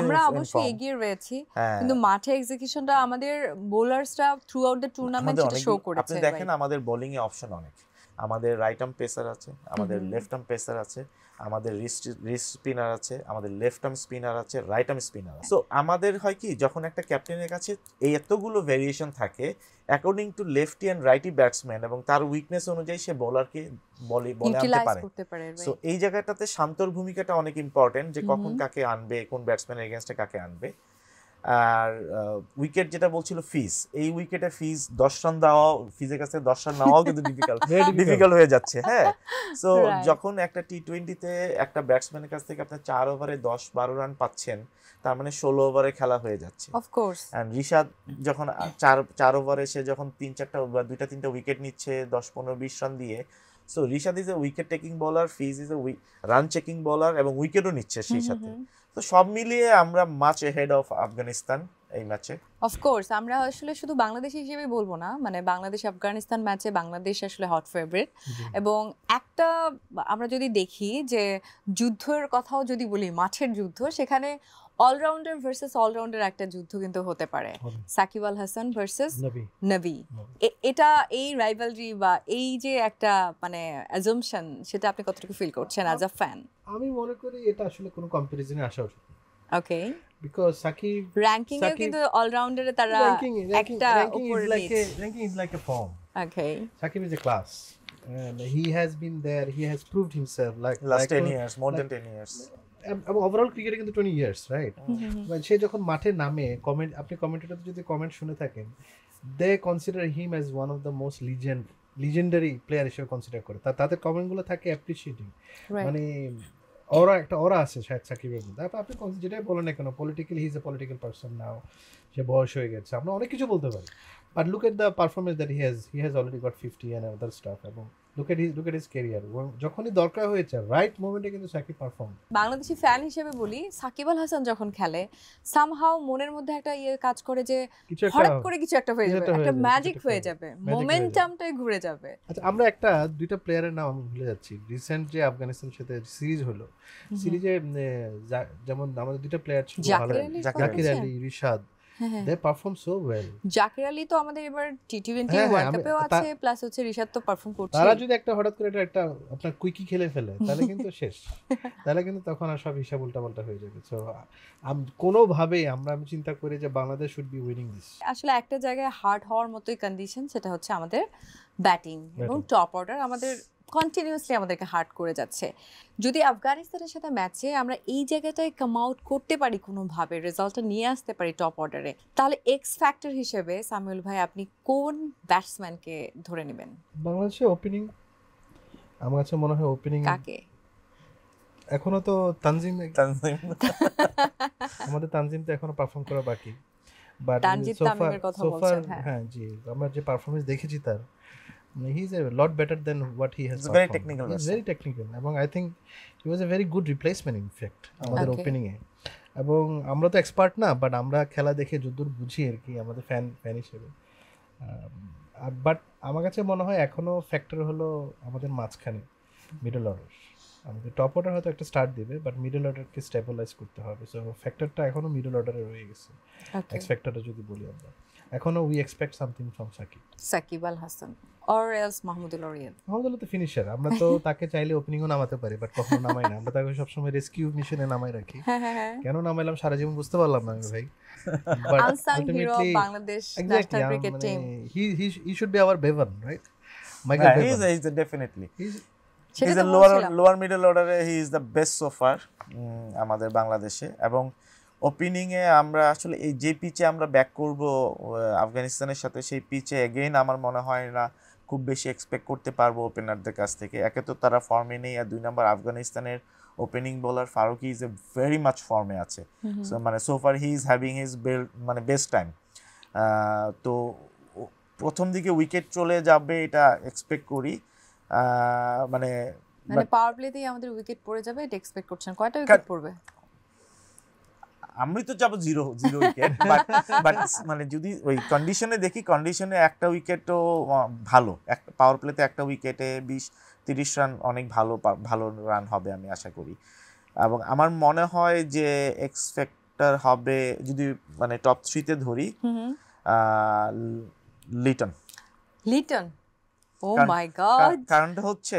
আমরা অবশ্যই এগিয়ে রয়েছি, কিন্তু মাঠে এক্সিকিউশনটা আমাদের বোলারসরা থ্রু আউট দ্য টুর্নামেন্ট সেটা শো করেছে। আপনি দেখেন আমাদের বোলিং এ অপশন অনেক, আমাদের রাইট আর্ম পেসার আছে, আমাদের লেফট আর্ম পেসার আছে, আমাদের রিস্ট স্পিনার আছে, আমাদের লেফট আর্ম স্পিনার আছে, রাইট আর্ম স্পিনার আছে। সো আমাদের হয় কি, যখন একটা ক্যাপ্টেনের কাছে এই এতগুলো ভেরিয়েশন থাকে according to lefty and righty batsman এবং তার উইকনেস অনুযায়ী সে বোলারকে বলে আনতে পারে। সো এই জায়গাটাতে শান্তর ভূমিকাটা অনেক ইম্পর্টেন্ট, যে কখন কাকে আনবে, কোন ব্যাটসম্যানের এগেইনস্টে কাকে আনবে। আর উইকেট যেটা বলছিল ফিজ, এই উইকেটে ফিজ 10 রান দেওয়া, ফিজের কাছে 10 রান নেওয়াও কিন্তু ডিফিকাল্ট হয়ে যাচ্ছে। হ্যাঁ, সো যখন একটা টি20তে একটা ব্যাটসম্যানের কাছ থেকে আপনি 4 ওভারে 10-12 রান পাচ্ছেন, তার মানে 16 ওভারে খেলা হয়ে যাচ্ছে। অফকোর্স। এন্ড রিশাদ যখন 4 ওভারে সে যখন 3-4টা বা 2-3টা উইকেট নিচ্ছে 10-15-20 রান দিয়ে, so Rishad is a wicket taking bowler, fees is a run checking bowler এবং উইকেটও নিচ্ছে সেই সাথে। তো সব মিলিয়ে আমরা মাচ এহেড অফ আফগানিস্তান এই ম্যাচে। অফকোর্স আমরা আসলে শুধু বাংলাদেশ হিসেবে বলবো না, মানে বাংলাদেশ আফগানিস্তান ম্যাচে বাংলাদেশ আসলে হট ফেভারিট। এবং একটা আমরা যদি দেখি যে যুদ্ধের কথাও যদি বলি, মাঠের যুদ্ধ, সেখানে অলরাউন্ডার ভার্সেস অলরাউন্ডার একটা যুদ্ধ কিন্তু হতে পারে। সাকিব আল হাসান ভার্সেস নবী, এটা এই রাইভালরি বা এই যে একটা মানে অ্যাজাম্পশন, সেটা আপনি কতটুকু ফিল করছেন অ্যাজ আ ফ্যান? আমি মনে করি এটা আসলে কোনো কম্পারিজনে আসা উচিত না। ওকে, বিকজ সাকিব র্যাঙ্কিং এ কিন্তু অলরাউন্ডারে তারা একটা উপরে নিচ্ছে। Ranking is like a form. Okay, Sakib is a class and he has been there, he has proved himself last 10 years, more than 10 years. Overall ক্রিকেটে কিন্তু 20 years, রাইট? সে যখন মাঠে নামে, আপনি কমেন্টেটর যদি কমেন্ট শুনে থাকেন, they consider him as one of the most legendary player হিসেবে কনসিডার করে। তাদের কমেন্টগুলো থাকে অ্যাপ্রিশিয়েটিং, মানে ওরা আছে শায়দ সাকিবের মধ্যে। আপনি যেটাই বলেন না কেন, politically he is a political person now, সে বয়স হয়ে গেছে, আমরা অনেক কিছু বলতে পারি, but look at the performance that he has already got 50 and other stuff, এবং look at his career. যখনই দরকার হয়েছে রাইট মোমেন্টে কিন্তু সাকিব পারফর্ম। বাংলাদেশি ফ্যান হিসেবে বলি, সাকিব আল হাসান যখন খেলে সামহাও মনের মধ্যে একটা কাজ করে যে হঠাৎ করে কিছু একটা হয়ে যাবে, একটা ম্যাজিক হয়ে যাবে, মোমেন্টামটাই ঘুরে যাবে। আচ্ছা, আমরা দুইটা প্লেয়ারের নাম আমি ভুলে যাচ্ছি। রিসেন্ট যে আফগানিস্তানের সাথে সিরিজ হলো, সিরিজে যেমন আমাদের দুইটা প্লেয়ার ছিল ভালো, Zakir Ali, Rishad, they perform so well. Zakir Ali তো আমাদের এবার টি20 ওয়ার্ল্ড কাপেও আছে, প্লাস হচ্ছে রিশাদ তো পারফর্ম করছে। তারা যদি একটা হঠাৎ করে একটা আপনার কুইকি খেলে ফেলে তাহলে কিন্তু শেষ, তাহলে কিন্তু তখন আর সব হিসাব উল্টাপাল্টা হয়ে যাবে। সো কোনোভাবেই আমি চিন্তা করি যে Bangladesh should be winning this. আসলে একটা জায়গায় হার্ড হওয়ার মতোই কন্ডিশন, সেটা হচ্ছে আমাদের ব্যাটিং এবং টপ অর্ডার আমাদের কন্টিনিউয়াসলি আমাদেরকে হার্ড করে যাচ্ছে। যদি আফগানিস্তানের সাথে ম্যাচে আমরা এই জায়গাটায় কাম আউট করতে পারি, কোনোভাবে রেজাল্টটা নিয়ে আসতে পারি টপ অর্ডারে, তাহলে এক্স ফ্যাক্টর হিসেবে সামিউল ভাই আপনি কোন ব্যাটসম্যানকে ধরে নেবেন? বাংলাদেশে ওপেনিং আমার কাছে মনে হয় ওপেনিং কাকে? এখনো তো তানজিম আমাদের তানজিম তো এখনো পারফর্ম করা বাকি, বাট সোফার হ্যাঁ জি, আমরা যে পারফরম্যান্স দেখেছি তার, he is a lot better than what he has performed. Very technical. He's very technical, এবং I think he was a very good replacement in fact আমাদের ওপেনিং এ। এবং আমরা তো এক্সপার্ট না, বাট আমরা খেলা দেখে যতদূর বুঝি আর কি আমাদের ফ্যান হিসেবে। বাট আমার কাছে মনে হয় এখনো ফ্যাক্টর হলো আমাদের মাঝখানে মিডল অর্ডার। আমাদের টপ অর্ডার হয়তো একটা স্টার্ট দিবে, বাট মিডল অর্ডারকে স্টেবিলাইজ করতে হবে। সো ফ্যাক্টরটা এখনো মিডল অর্ডারে রয়ে গেছে। এক্স ফ্যাক্টরটা যদি বলি আমরা, এখনো we expect something from Shakib Al Hasan or else Mahmudul ওরিয়েন। মাহমুদুল তো ফিনিশার, আমরা তো তাকে চাইলে ওপেনিংও নামাতে পারি, বাট কখনো নামাই না। আমরা তাকে সবসময় রেস্কিউ মিশনে নামাই রাখি। কেন নামাইলাম সারা জীবন বুঝতে পারলাম না আমি ভাই। But ultimately Bangladesh national cricket team, he should be our Bevan, right? Michael Bevan. He is definitely. He's a lower middle order. He is the best so far আমাদের বাংলাদেশে। এবং ওপেনিং এ আমরা আসলে এই যে পিচে আমরা ব্যাক করব আফগানিস্তানের সাথে, সেই পিচে এগেইন আমার মনে হয় না খুব বেশি এক্সপেক্ট করতে পারবো ওপেনারদের কাছ থেকে। একে তো তারা ফর্মে নেই, আর 2 নম্বর আফগানিস্তানের opening bowler Farooqi is a very much ফর্মে আছে। সো মানে so far he is having his মানে বেস্ট টাইম। তো প্রথম দিকে উইকেট চলে যাবে এটা এক্সপেক্ট করি। মানে পাওয়ার প্লেতেই আমাদের উইকেট পড়ে যাবে এটা এক্সপেক্ট করছেন? কয়টা উইকেট পড়বে? আমি তো যাবো জিরো উইকেট, বাট মানে যদি ওই কন্ডিশনে দেখি, কন্ডিশনে একটা উইকেটও ভালো, একটা পাওয়ার প্লেতে একটা উইকেটে 20-30 রান অনেক ভালো রান হবে আমি আশা করি। এবং আমার মনে হয় যে এক্স ফ্যাক্টর হবে, যদি মানে টপ 3-তে ধরি, লিটন। ও মাই গড! কারণটা হচ্ছে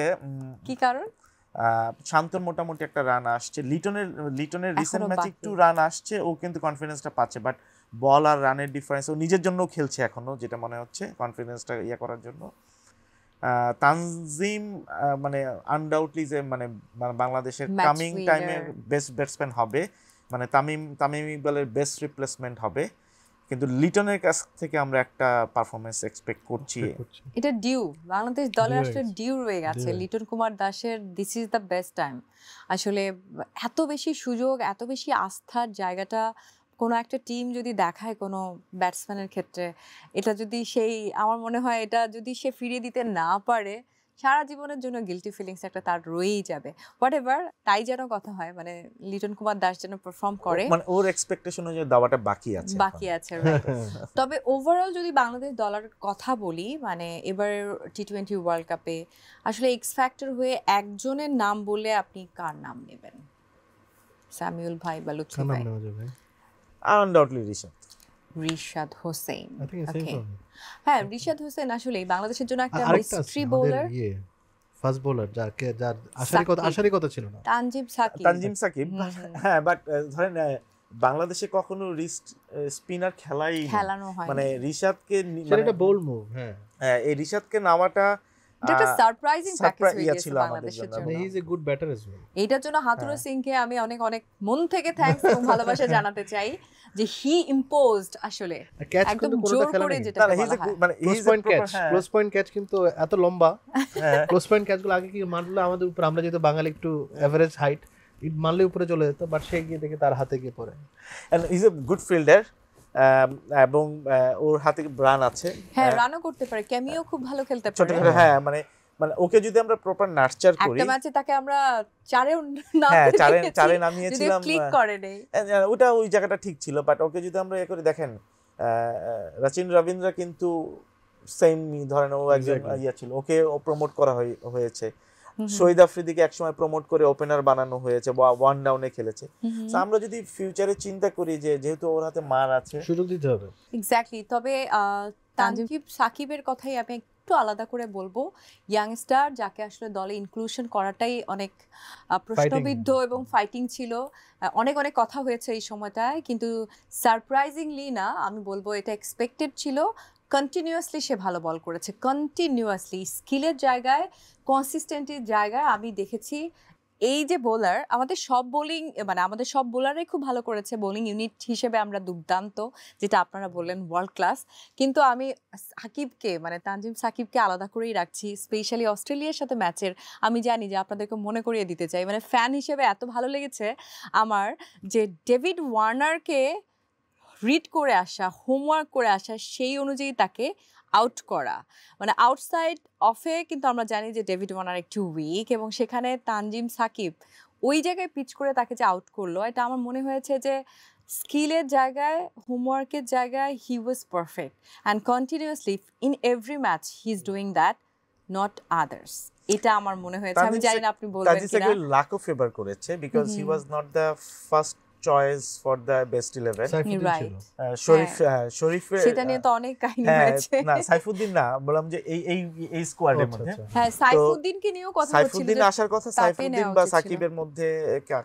কি কারণ? শান্তর মোটামুটি একটা রান আসছে, লিটনের রিসেন্ট ম্যাচে একটু রান আসছে, ও কিন্তু কনফিডেন্সটা পাচ্ছে, বাট বল আর রানের ডিফারেন্স, ও নিজের জন্য খেলছে এখনো, যেটা মনে হচ্ছে কনফিডেন্সটা করার জন্য। তানজিম মানে আনডাউটলি যে মানে বাংলাদেশের কামিং টাইমের বেস্ট ব্যাটসম্যান হবে, মানে তামিম ইকবালের বেস্ট রিপ্লেসমেন্ট হবে। কিন্তু লিটনের কাছ থেকে আমরা একটা পারফরম্যান্স এক্সপেক্ট করছি। এটা ডিউ, বাংলাদেশ দলের আসলে ডিউ রয়ে গেছে। লিটন কুমার দাসের this is the best time. আসলে এত বেশি সুযোগ, এত বেশি আস্থার জায়গাটা কোনো একটা টিম যদি দেখায় কোনো ব্যাটসম্যানের ক্ষেত্রে, এটা যদি আমার মনে হয় এটা যদি সে ফিরিয়ে দিতে না পারে, সারা জীবনের জন্য গিলটি ফিলিংস একটা তার রয়েই যাবে। হোয়াট এভার, তাই যেন কথা হয়, মানে লিটন কুমার দাস যেন পারফর্ম করে, মানে ওর এক্সপেকটেশন অনুযায়ী দাওয়াটা বাকি আছে। তবে ওভারঅল যদি বাংলাদেশ দলের কথা বলি, মানে এবার টি20 ওয়ার্ল্ড কাপে আসলে এক্স ফ্যাক্টর হয়ে একজনের নাম বলে আপনি কার নাম নেবেন? সামিউল ভাই বা লুৎফি ভাই? আনডাউটলি রিশাদ হোসেন। হ্যাঁ, রিশাদ হোসেন আসলে বাংলাদেশের জন্য একটা মিস্ট্রি বোলার, ফাস্ট বোলার, যার আশারই কথা ছিল না, তানজিম সাকিব। হ্যাঁ, বাট ধরেন বাংলাদেশে কখনো রিস্ট স্পিনার খেলানো হয়, মানে রিশাদকে সেটা বোল্ড মুভ। হ্যাঁ, এই রিশাদকে নামাটা একটা সারপ্রাইজিং প্যাকেজ হয়ে গেছে বাংলাদেশের জন্য। হি is a good batter as well. এটার জন্য হাতুরু সিংকে আমি অনেক অনেক মন থেকে থ্যাঙ্কস এবং ভালোবাসা জানাতে চাই যে হি ইম্পোজড আসলে একদম জোর করে, যেটা মানে ক্লোজ পয়েন্ট ক্যাচ কিন্তু এত লম্বা, ক্লোজ পয়েন্ট ক্যাচগুলো আগে কি মারলে আমাদের উপর, আমরা যেহেতু বাঙালি একটু এভারেজ হাইট, মারলে উপরে চলে যেত, বাট সে গিয়ে দেখে তার হাতে গিয়ে পড়ে। And he is a good fielder, এবং ওর হাতে রান আছে। হ্যাঁ, রানও করতে পারে, ক্যামিও খুব ভালো খেলতে পারে। হ্যাঁ, মানে মানে ওকে যদি আমরা প্রপার নার্চার করি, একটা ম্যাচে তাকে আমরা চারে হ্যাঁ নামিয়ে চারে যদি নামিয়েছিলাম, ক্লিক করে নেই ওটা ওই জায়গাটা ঠিক ছিল। বাট ওকে যদি আমরা ইয়ে করে দেখেন, রাচিন রবীন্দ্র কিন্তু সেম ধরেন ও একজন Exactly. ইয়ে ছিল, ওকে প্রমোট করা হয়েছে। শহীদ আফ্রিদিকে একসময় প্রমোট করে ওপেনার বানানো হয়েছে, ওয়ান ডাউনে খেলেছে। তো আমরা যদি ফিউচারে চিন্তা করি যে যেহেতু ওর হাতে মার আছে, সুযোগ দিতে হবে। এক্স্যাক্টলি। তবে তানজিম সাকিবের কথাই আমি একটু আলাদা করে বলবো, ইয়াংস্টার যাকে আসলে দলে ইনক্লুশন করাটাই অনেক প্রশ্নবিদ্ধ এবং ফাইটিং ছিল। অনেক অনেক কথা হয়েছে এই সময়টায়, কিন্তু সারপ্রাইজিংলি না, আমি বলবো এটা এক্সপেক্টেড ছিল। কন্টিনিউয়াসলি সে ভালো বল করেছে, কন্টিনিউয়াসলি স্কিলের জায়গায়, কনসিস্টেন্টির জায়গায় আমি দেখেছি। এই যে বোলার, আমাদের সব বোলিং মানে আমাদের সব বোলারই খুব ভালো করেছে, বোলিং ইউনিট হিসেবে আমরা দুর্দান্ত, যেটা আপনারা বললেন ওয়ার্ল্ড ক্লাস। কিন্তু আমি সাকিবকে মানে তানজিম সাকিবকে আলাদা করেই রাখছি, স্পেশালি অস্ট্রেলিয়ার সাথে ম্যাচের। আমি জানি যে আপনাদেরকে মনে করিয়ে দিতে চাই, মানে ফ্যান হিসেবে এত ভালো লেগেছে আমার যে ডেভিড ওয়ার্নারকে রিড করে আসা, হোমওয়ার্ক করে আসা, সেই অনুযায়ী তাকে আউট করা। মানে আউটসাইড অফে কিন্তু আমরা জানি যে ডেভিড ওয়ার্নার একটু উইক, এবং সেখানে তানজিম সাকিব ওই জায়গায় পিচ করে তাকে যে আউট করলো, এটা আমার মনে হয়েছে যে স্কিলের জায়গায়, হোমওয়ার্কের জায়গায় he was perfect and continuously in every match he is doing that, not others. এটা আমার মনে হয়েছে, আমি জানি না আপনি বলবেন তানজিম কিনা। সাকিব লাকও ফেভার করেছে, because he was not the first choice for the best 11। Saifuddin Right. ছিল। শরীফের সেটা নিয়ে তো অনেক কাহিনী হ্যাঁ, হয়েছে। না সাইফুদ্দিন না, বললাম যে এই স্কোয়াডের আচ্ছা, মধ্যে আচ্ছা। হ্যাঁ, সাইফুদ্দিনকে নিয়েও কথা হচ্ছিল সাইফুদ্দিন যে আসার কথা, তাকে সাইফুদ্দিন নেওয়া বা উচিত ছিল। সাকিবের মধ্যে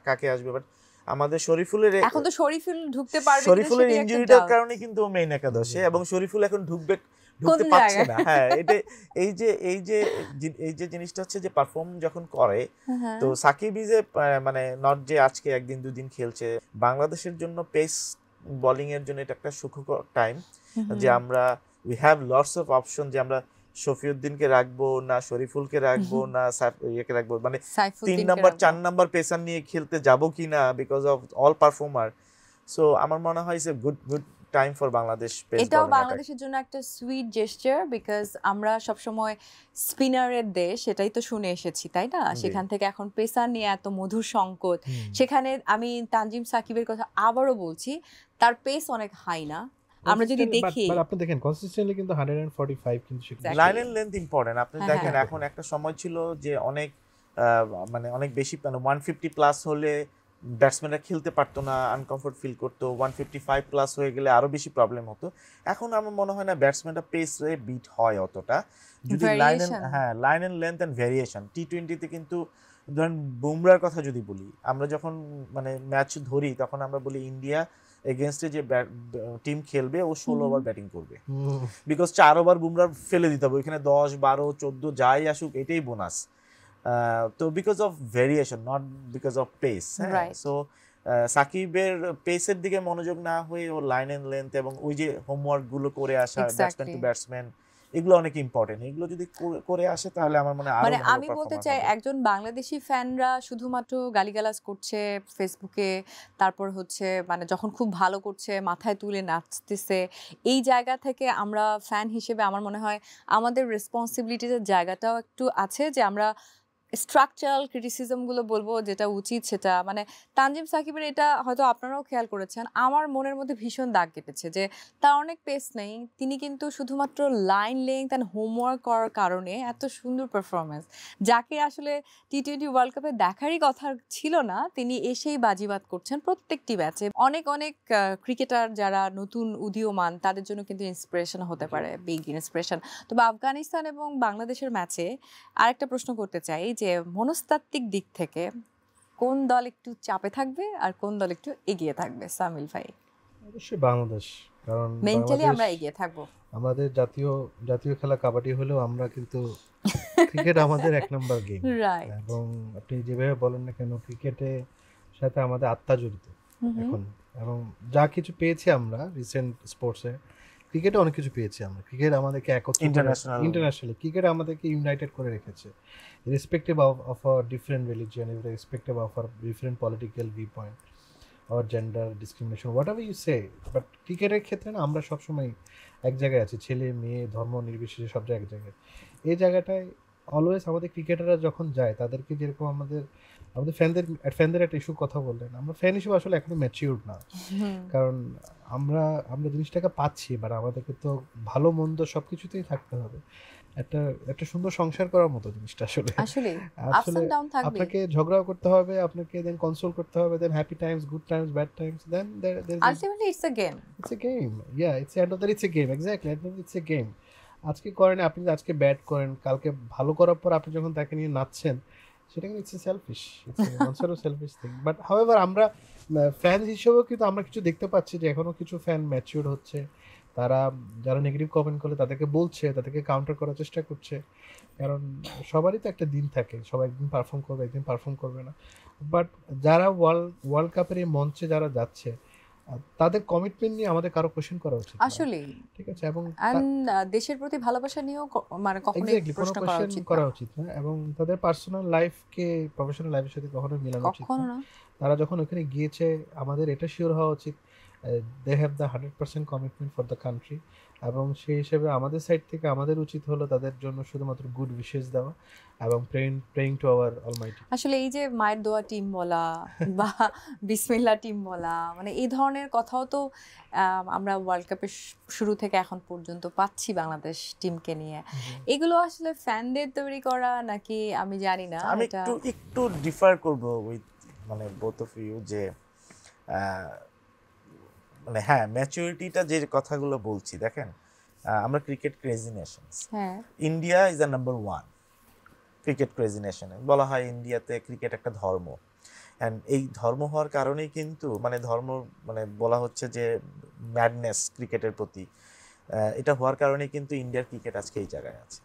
কাকে আসবে, বাট আমাদের শরীফুলের এখন তো শরীফুল ঢুকতে পারবে কিনা শরীফুলের সেটাই একটা ইনজুরিটার doubt। কারণে কিন্তু ও মেইন একাদশে, এবং শরীফুল এখন ঢুকতে কোন পারছে জায়গায়? না। হ্যাঁ, এটা এই যে জিনিসটা হচ্ছে যে পারফর্ম যখন করে, হ্যাঁ, তো সাকিব ইজ এ মানে নট যে আজকে একদিন দুদিন খেলছে। বাংলাদেশের জন্য পেস বোলিং এর জন্য এটা একটা সুখকর টাইম, যে আমরা we have lots of option, যে আমরা শফিউদ্দিনকে রাখবো না শরীফুলকে রাখবো না ইয়েকে রাখবো, মানে 3 সাইফুদ্দিনকে নাম্বার রাখবো। 4 নাম্বার পেসার নিয়ে খেলতে যাব কিনা, because of all performer. So আমার মনে হয় it's a good time for Bangladesh pace এটাও বোলিং অ্যাটাক। বাংলাদেশের জন্য একটা সুইট জেস্টার, বিকজ আমরা সবসময় স্পিনারের দেশ, এটাই তো শুনে এসেছি, তাই না? জি। সেখান থেকে এখন পেসার নিয়ে এত মধুর সংকট, সেখানে আমি তানজিম সাকিবের কথা আবারও বলছি, তার পেস অনেক হাই না? আমরা যদি দেখি আপনি দেখেন কনসিস্টেন্টলি কিন্তু 145 কিন্তু Exactly. Line and length important. আপনি হ্যাঁ, দেখেন হ্যাঁ। এখন একটা সময় ছিল যে অনেক মানে অনেক বেশি, মানে 150 প্লাস হলে ব্যাটসম্যানরা খেলতে পারতো না, আনকমফোর্ট ফিল করতো। 155 প্লাস হয়ে গেলে আরো বেশি প্রবলেম হতো। এখন আমার মনে হয় না ব্যাটসম্যানরা পেসে বিট হয় অতটা, যদি Variation. Line and length and variation. টি20তে কিন্তু ধরেন বুমরার কথা যদি বলি, আমরা যখন মানে ম্যাচ ধরি তখন আমরা বলি ইন্ডিয়া এগেনস্টে যে টিম খেলবে ও 16 ওভার ব্যাটিং করবে, বিকজ 4 ওভার বুমরার ফেলে দিতে হবে, ওইখানে 10 12 14 যাই আসুক এটাই বোনাস। তো because of variation, not because of pace. Right. So সাকিবের পেসের দিকে মনোযোগ না হয়ে ও লাইন এন্ড লেন্থ এবং ওই যে হোমওয়ার্ক গুলো করে আসা, ব্যাটসম্যান টু ব্যাটসম্যান, এগুলো অনেক ইম্পর্টেন্ট। এগুলো যদি করে আসে তাহলে আমার মনে হয় আরো মানে ভালো আমি বলতে performance চাই, হবে। একজন বাংলাদেশি ফ্যানরা শুধুমাত্র গালিগালাজ করছে ফেসবুকে, তারপর হচ্ছে মানে যখন খুব ভালো করছে মাথায় তুলে নাচতেছে, এই জায়গা থেকে আমরা ফ্যান হিসেবে আমার মনে হয় আমাদের রেসপন্সিবিলিটির জায়গাটাও একটু আছে, যে আমরা স্ট্রাকচারাল ক্রিটিসিজমগুলো বলবো যেটা উচিত সেটা। মানে তানজিম সাকিবের এটা হয়তো আপনারাও খেয়াল করেছেন, আমার মনের মধ্যে ভীষণ দাগ কেটেছে যে তার অনেক পেস নেই, তিনি কিন্তু শুধুমাত্র লাইন লেংথ অ্যান্ড হোমওয়ার্ক করার কারণে এত সুন্দর পারফরমেন্স, যাকে আসলে টি20 ওয়ার্ল্ড কাপে দেখারই কথা ছিল না, তিনি এসেই বাজিবাদ করছেন প্রত্যেকটি ম্যাচে। অনেক অনেক ক্রিকেটার যারা নতুন উদীয়মান, তাদের জন্য কিন্তু ইন্সপিরেশন হতে পারে, বিগ ইন্সপিরেশন। তবে আফগানিস্তান এবং বাংলাদেশের ম্যাচে আরেকটা প্রশ্ন করতে চাই, যে মনস্তাত্ত্বিক দিক থেকে কোন দল একটু চাপে থাকবে আর কোন দল একটু এগিয়ে থাকবে? সামিল ভাই। অবশ্যই বাংলাদেশ, কারণ মেন্টালি বাংলাদেশ আমরা এগিয়ে থাকবো। আমাদের জাতীয় খেলা কাবাডি হলেও আমরা কিন্তু ক্রিকেট আমাদের এক নম্বর গেম। রাইট। এবং আপনি যেভাবে বলেন না কেন, ক্রিকেটে সাথে আমাদের আত্মা জড়িত এখন। এবং যা কিছু পেয়েছি আমরা রিসেন্ট স্পোর্টসে, ক্রিকেটে অনেক কিছু পেয়েছি আমরা। ক্রিকেট আমাদেরকে ইন্টারন্যাশনালি ক্রিকেট আমাদেরকে ইউনাইটেড করে রেখেছে, respective of our different religion, respective of our different political view point, আর gender discrimination, whatever you say. But ক্রিকেটের ক্ষেত্রে না আমরা সবসময় এক জায়গায় আছি, ছেলে মেয়ে ধর্ম নির্বিশেষে সব এক জায়গায়। এই জায়গাটায় অলওয়েজ আমাদের ক্রিকেটাররা যখন যায় তাদেরকে যেরকম আমাদের আমাদের ফ্যানদের একটা ইস্যু কথা বললেন, আমরা ফ্যান হিসেবে আসলে এখনো ম্যাচিউরড না। কারণ আমরা আমরা জিনিসটাকে পাচ্ছি, বাট আমাদেরকে তো ভালো মন্দ সবকিছুতেই থাকতে হবে। একটা একটা সুন্দর সংসার করার মতো জিনিসটা আসলে আসলে আপস আসলে এন্ড ডাউন থাকবে। আপনাকে ঝগড়াও করতে হবে, আপনাকে দেন কনসোল করতে হবে, then happy times, good times, bad times, then ultimately it's a game. It's a game. Yeah, it's end of that, it's a game, exactly, it's a game. আজকে করেন আপনি, আজকে ব্যাড করেন, কালকে ভালো করার পর আপনি যখন তাকে নিয়ে নাচছেন, সেটা কিন্তু it's a selfish, it's a one selfish thing. But however আমরা ফ্যান হিসেবেও কিন্তু আমরা কিছু দেখতে পাচ্ছি যে এখনো কিছু ফ্যান ম্যাচিউর হচ্ছে। তারা যারা নেগেটিভ কমেন্ট করলে তাদেরকে বলছে, তাদেরকে কাউন্টার করার চেষ্টা করছে। কারণ সবারই তো একটা দিন থাকে, সবাই একদিন পারফর্ম করবে, একদিন পারফর্ম করবে না। বাট যারা ওয়ার্ল্ড কাপের এই মঞ্চে যারা যাচ্ছে, তাদের কমিটমেন্ট নিয়ে আমাদের কারো কোশ্চেন করা উচিত না। আসলেই ঠিক আছে, এবং দেশের প্রতি ভালোবাসা নিয়েও মানে কখনোই এক্স্যাক্টলি কোনো প্রশ্ন করা কোশ্চেন উচিত করা না। উচিত না, এবং তাদের পার্সোনাল লাইফকে প্রফেশনাল লাইফের সাথে কখনো মেলানো উচিত কখনো না। না। তারা যখন ওখানে গিয়েছে, আমাদের এটা শিওর হওয়া উচিত they have the 100% commitment for the country, এবং সেই হিসেবে আমাদের সাইড থেকে আমাদের উচিত হলো তাদের জন্য শুধুমাত্র গুড উইশেস দেওয়া এবং প্রেইং টু আওয়ার অলমাইটি। আসলে এই যে মায়ের দোয়া টিম বলা বা বিসমিল্লাহ টিম বলা, মানে এই ধরনের কথাও তো আমরা ওয়ার্ল্ড কাপের শুরু থেকে এখন পর্যন্ত পাচ্ছি বাংলাদেশ টিমকে নিয়ে। এগুলো আসলে ফ্যানদের তৈরি করা নাকি আমি জানি না। আমি এটা একটু ডিফার করব উইথ মানে বোথ অফ ইউ, যে মানে হ্যাঁ ম্যাচুরিটিটা যে কথাগুলো বলছি, দেখেন আমরা ক্রিকেট ক্রেজি নেশনস, হ্যাঁ India is the number 1 cricket crazy nation. বলা হয় ইন্ডিয়াতে ক্রিকেট একটা ধর্ম, অ্যান্ড এই ধর্ম হওয়ার কারণেই কিন্তু মানে ধর্ম মানে বলা হচ্ছে যে ম্যাডনেস ক্রিকেটের প্রতি, এটা হওয়ার কারণেই কিন্তু ইন্ডিয়ার ক্রিকেট আজকে এই জায়গায় আছে।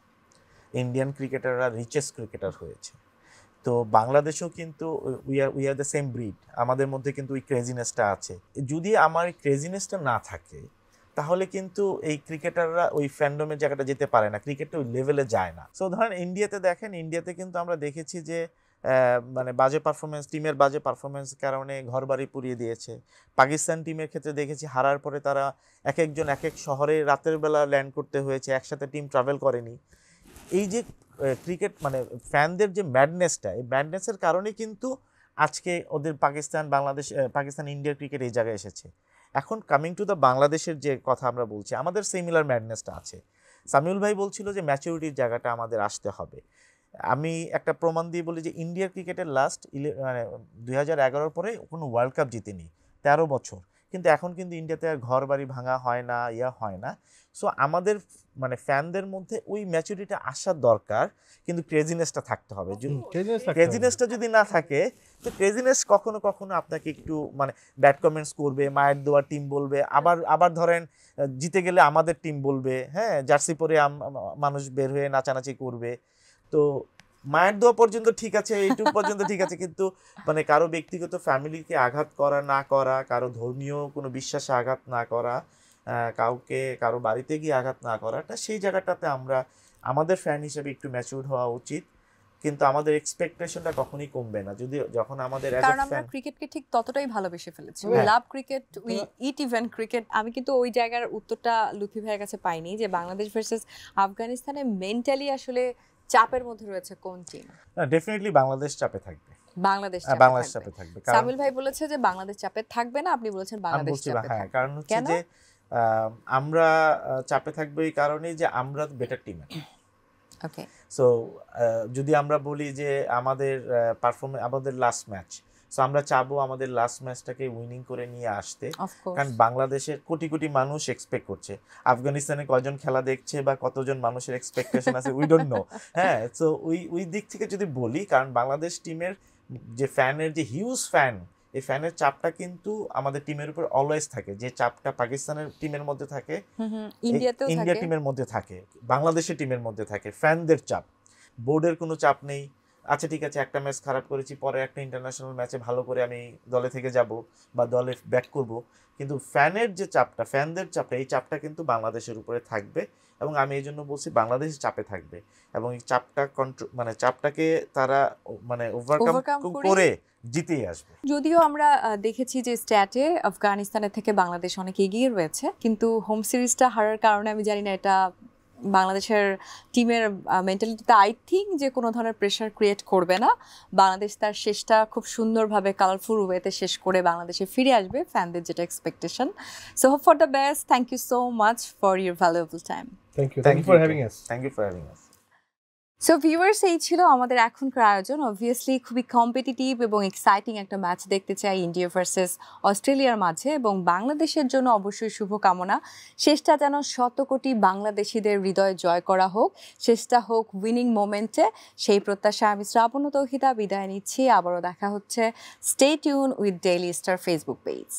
ইন্ডিয়ান ক্রিকেটাররা রিচেস্ট ক্রিকেটার হয়েছে। তো বাংলাদেশেও কিন্তু we are the same breed, আমাদের মধ্যে কিন্তু ওই ক্রেজিনেসটা আছে। যদি আমার এই ক্রেজিনেসটা না থাকে তাহলে কিন্তু এই ক্রিকেটাররা ওই ফ্যান্ডমের জায়গাটা যেতে পারে না, ক্রিকেটটা ওই লেভেলে যায় না। সো ধরেন ইন্ডিয়াতে দেখেন, ইন্ডিয়াতে কিন্তু আমরা দেখেছি যে মানে বাজে পারফরমেন্স, টিমের বাজে পারফরমেন্সের কারণে ঘরবাড়ি পুড়িয়ে দিয়েছে। পাকিস্তান টিমের ক্ষেত্রে দেখেছি হারার পরে তারা এক একজন এক এক শহরে রাতের বেলা ল্যান্ড করতে হয়েছে, একসাথে টিম ট্রাভেল করেনি। এই যে ক্রিকেট মানে ফ্যানদের যে ম্যাডনেসটা, এই ম্যাডনেসের কারণেই কিন্তু আজকে ওদের পাকিস্তান ইন্ডিয়ার ক্রিকেট এই জায়গায় এসেছে। এখন কামিং টু দ্য বাংলাদেশের যে কথা আমরা বলছি, আমাদের সিমিলার ম্যাডনেসটা আছে। সামিউল ভাই বলছিল যে ম্যাচুরিটির জায়গাটা আমাদের আসতে হবে। আমি একটা প্রমাণ দিয়ে বলি যে ইন্ডিয়ার ক্রিকেটের লাস্ট মানে 2011 পরে কোনো ওয়ার্ল্ড কাপ জিতেনি 13 বছর, কিন্তু এখন কিন্তু ইন্ডিয়াতে আর ঘর বাড়ি ভাঙা হয় না, হয় না। সো আমাদের মানে ফ্যানদের মধ্যে ওই ম্যাচুরিটিটা আসার দরকার, কিন্তু ক্রেজিনেসটা থাকতে হবে। ক্রেজিনেসটা যদি না থাকে, তো ক্রেজিনেস কখনো কখনো আপনাকে একটু মানে ব্যাড কমেন্টস করবে, মায়ের দোয়া টিম বলবে, আবার ধরেন জিতে গেলে আমাদের টিম বলবে, হ্যাঁ জার্সি পরে মানুষ বের হয়ে নাচানাচি করবে। তো মায়ের দোয়া পর্যন্ত ঠিক আছে, এইটুকু পর্যন্ত ঠিক আছে, কিন্তু মানে কারো ব্যক্তিগত ফ্যামিলিকে আঘাত করা না করা, কারো ধর্মীয় কোনো বিশ্বাসে আঘাত না করা, কারো বাড়িতে গিয়ে আঘাত না করাটা, সেই জায়গাটাতে আমরা আমাদের ফ্যান হিসেবে একটু ম্যাচিউরড হওয়া উচিত। কিন্তু আমাদের এক্সপেকটেশনটা কখনোই কমবে না যদি যখন আমাদের কারণ আমরা ক্রিকেটকে ঠিক ততটাই ভালোবেসে ফেলেছি। We love cricket, we eat even cricket. আমি কিন্তু ওই জায়গার উত্তরটা লুথি ভাইয়ের কাছে পাইনি যে বাংলাদেশ ভার্সেস আফগানিস্তানে মেন্টালি আসলে চাপের মধ্যে রয়েছে কোন টিম। না, ডেফিনেটলি বাংলাদেশ চাপে থাকবে। বাংলাদেশ চাপে থাকবে। সামিল ভাই বলেছে যে বাংলাদেশ চাপে থাকবে না, আপনি বলেছেন বাংলাদেশ চাপে থাকবে। হ্যাঁ, কারণ হচ্ছে যে আমরা চাপে থাকবে এই কারণেই যে আমরা বেটার টিম। ওকে, সো যদি আমরা বলি যে আমাদের আমাদের লাস্ট ম্যাচ, সো আমরা চাবো আমাদের লাস্ট ম্যাচটাকে উইনিং করে নিয়ে আসতে, কারণ বাংলাদেশের কোটি কোটি মানুষ এক্সপেক্ট করছে। আফগানিস্তানে কয়জন খেলা দেখছে বা কতজন মানুষের এক্সপেকটেশন আছে উই ডোন্ট নো। হ্যাঁ, সো ওই দিক থেকে যদি বলি, কারণ বাংলাদেশ টিমের যে ফ্যানের যে হিউজ ফ্যান, এই ফ্যানের চাপটা কিন্তু আমাদের টিমের উপর অলওয়েজ থাকে। যে চাপটা পাকিস্তানের টিমের মধ্যে থাকে, ইন্ডিয়া টিমের মধ্যে থাকে, বাংলাদেশের টিমের মধ্যে থাকে, ফ্যানদের চাপ। বোর্ডের কোনো চাপ নেই। আচ্ছা ঠিক আছে, একটা ম্যাচ খারাপ করেছি, পরে একটা ইন্টারন্যাশনাল ম্যাচে ভালো করে আমি দলে থেকে যাব বা দলে ব্যাট করব, কিন্তু ফ্যানের যে চাপটা, ফ্যানদের চাপটা, এই চাপটা কিন্তু বাংলাদেশের উপরে থাকবে। এবং আমি এই জন্য বলছি বাংলাদেশ চাপে থাকবে, এবং এই চাপটা মানে চাপটাকে তারা মানে ওভারকাম করে জিতেই আসবে। যদিও আমরা দেখেছি যে স্ট্যাটে আফগানিস্তানের থেকে বাংলাদেশ অনেক এগিয়ে রয়েছে, কিন্তু হোম সিরিজটা হারার কারণে আমি জানি না এটা বাংলাদেশের টিমের মেন্টালিটিতে আই থিঙ্ক যে কোনো ধরনের প্রেশার ক্রিয়েট করবে না। বাংলাদেশ তার শেষটা খুব সুন্দরভাবে কালারফুল ওয়েতে শেষ করে বাংলাদেশে ফিরে আসবে, ফ্যানদের যেটা expectation. So hope for the best. Thank you so much for your valuable time. Thank you for having us. Thank you for having us. So viewers, এই ছিল আমাদের এখনকার আয়োজন। অবভিয়াসলি খুবই কম্পিটিটিভ এবং এক্সাইটিং একটা ম্যাচ দেখতে চাই ইন্ডিয়া ভার্সেস অস্ট্রেলিয়ার মাঝে, এবং বাংলাদেশের জন্য অবশ্যই শুভকামনা। শেষটা যেন শতকোটি বাংলাদেশিদের হৃদয় জয় করা হোক, শেষটা হোক উইনিং মোমেন্টে, সেই প্রত্যাশা আমি শ্রাবণ তৌহিদা বিদায় নিচ্ছি। আবারও দেখা হচ্ছে। Stay tune with daily star Facebook page.